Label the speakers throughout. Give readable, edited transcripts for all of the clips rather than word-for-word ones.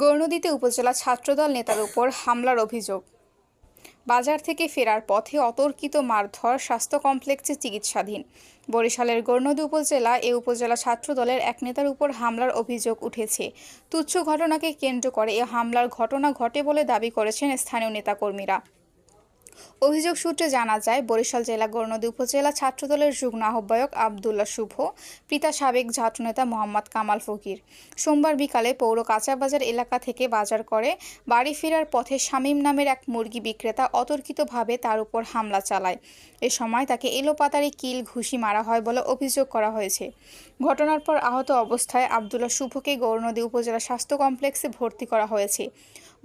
Speaker 1: গৌরনদীতে উপজেলা ছাত্রদল নেতার উপর হামলার অভিযোগ। বাজার থেকে ফেরার পথে অতর্কিত মারধর, স্বাস্থ্য কমপ্লেক্সে চিকিৎসাধীন। বরিশালের গৌরনদী উপজেলা উপজেলা ছাত্রদলের এক নেতার উপর হামলার অভিযোগ উঠেছে। তুচ্ছ ঘটনাকে কেন্দ্র করে এ হামলার ঘটনা ঘটে বলে দাবি করেছেন স্থানীয় নেতাকর্মীরা। অভিযোগ সূত্রে জানা যায়, বরিশাল জেলা গৌরনদী উপজেলা ছাত্রদলের যুগ্ম আহ্বায়ক আবদুল্লাহ শুভ, পিতা সাবেক ছাত্রনেতা মোহাম্মদ কামাল ফকির সোমবার বিকালে পৌর কাঁচাবাজার এলাকা থেকে বাজার করে বাড়ি ফেরার পথে শামীম নামের এক মুরগি বিক্রেতা অতর্কিতভাবে তার উপর হামলা চালায়। এ সময় তাকে এলোপাতাড়ি কিল ঘুষি মারা হয় বলে অভিযোগ করা হয়েছে। ঘটনার পর আহত অবস্থায় আবদুল্লাহ শুভকে গৌরনদী উপজেলা স্বাস্থ্য কমপ্লেক্সে ভর্তি করা হয়েছে।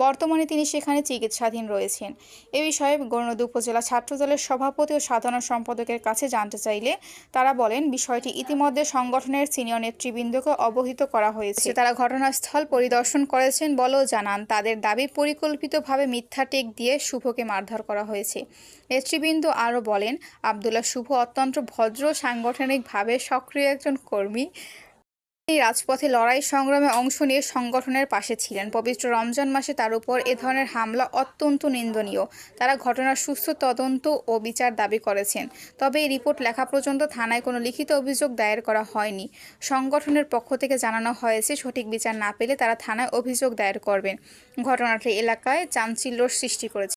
Speaker 1: বর্তমানে তিনি সেখানে চিকিৎসাধীন রয়েছেন। এ বিষয়ে গৌরনদী উপজেলা ছাত্রদলের সভাপতি ও সাধারণ সম্পাদকের কাছে জানতে চাইলে তারা বলেন, বিষয়টি ইতিমধ্যে সংগঠনের সিনিয়র নেতৃবৃন্দকে অবহিত করা হয়েছে। তারা ঘটনাস্থল পরিদর্শন করেছেন বলেও জানান। তাদের দাবি, পরিকল্পিতভাবে মিথ্যা টেক দিয়ে শুভকে মারধর করা হয়েছে। নেতৃবৃন্দ আরও বলেন, আবদুল্লাহ শুভ অত্যন্ত ভদ্র, সাংগঠনিকভাবে সক্রিয় একজন কর্মী। তিনি রাজপথে লড়াই সংগ্রামে অংশ নিয়ে সংগঠনের পাশে ছিলেন। পবিত্র রমজান মাসে তার উপর এ ধরনের হামলা অত্যন্ত নিন্দনীয়। তারা ঘটনার সুস্থ তদন্ত ও বিচার দাবি করেছেন। তবে এই রিপোর্ট লেখা পর্যন্ত থানায় কোনো লিখিত অভিযোগ দায়ের করা হয়নি। সংগঠনের পক্ষ থেকে জানানো হয়েছে, সঠিক বিচার না পেলে তারা থানায় অভিযোগ দায়ের করবেন। ঘটনাটি এলাকায় চাঞ্চল্যের সৃষ্টি করেছে।